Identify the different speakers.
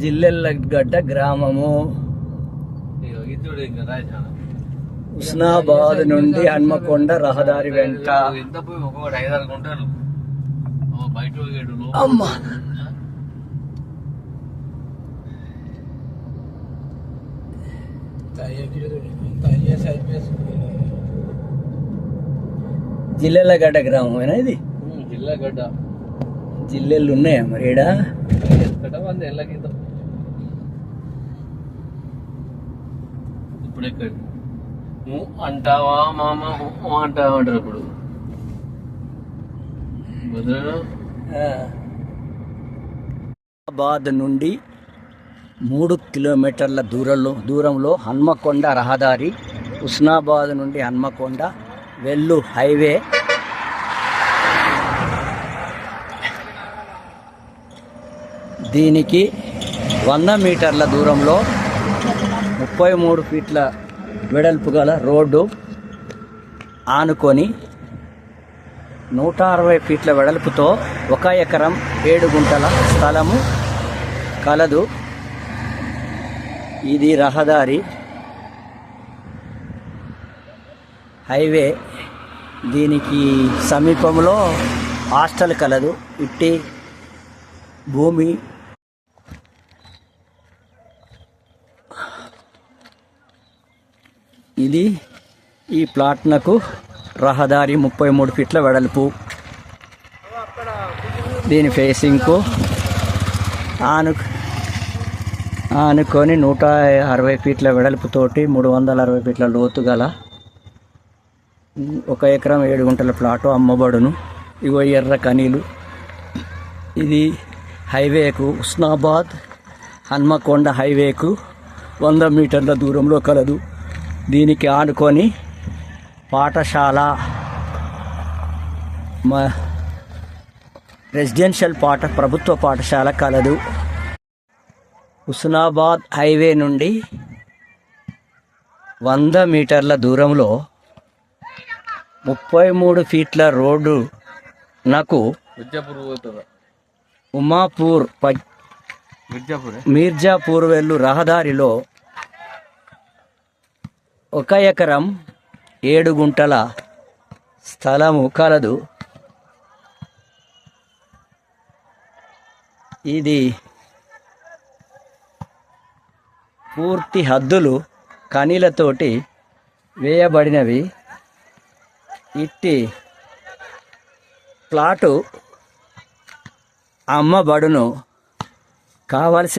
Speaker 1: జిల్లెళ్ళగడ్డ గ్రామము హుస్నాబాద్ నుండి హన్మకొండ రహదారి వెంట. అమ్మా జిల్లెళ్ళగడ్డ గ్రామమేనా ఇది?
Speaker 2: జిల్లగడ్డ
Speaker 1: జిల్లెళ్ళు ఉన్నాయా మరి ఈడ?
Speaker 2: ఇప్పుడు ఎక్కడ అంటావా మామ అంటావా అంటారు ఇప్పుడు.
Speaker 1: హుస్నాబాద్ నుండి 3 కిలోమీటర్ల దూరంలో హన్మకొండ రహదారి. హుస్నాబాద్ నుండి హన్మకొండ వెళ్ళు హైవే. దీనికి 100 మీటర్ల దూరంలో 33 ఫీట్ల వెడల్పు గల రోడ్డు ఆనుకొని 160 ఫీట్ల వెడల్పుతో 1 ఎకరం 7 గుంటల స్థలము కలదు. ఇది రహదారి హైవే. దీనికి సమీపంలో హాస్టల్ కలదు. ఇట్టి భూమి ఇది. ఈ ప్లాట్నకు రహదారి 33 ఫీట్ల వెడల్పు. దీని ఫేసింగ్కు ఆనుకొని 160 ఫీట్ల వెడల్పుతోటి 360 ఫీట్ల లోతు గల 1 ఎకరం 7 గుంటల ప్లాటు అమ్మబడును. ఇగో ఎర్ర కనీలు. ఇది హైవేకు, హుస్నాబాద్ హన్మకొండ హైవేకు 100 మీటర్ల దూరంలో కలదు. దీనికి ఆనుకొని పాఠశాల, రెసిడెన్షియల్ ప్రభుత్వ పాఠశాల కలదు. హుస్నాబాద్ హైవే నుండి 100 మీటర్ల దూరంలో 33 ఫీట్ల రోడ్డు నాకు ఉమాపూర్ మీర్జాపూర్ వెళ్ళు రహదారిలో 1 ఎకరం 7 గుంటల స్థలము కలదు. ఇది పూర్తి హద్దులు కనీలతోటి వేయబడినవి. ఇట్టి ప్లాటు అమ్మబడును. కావలసిన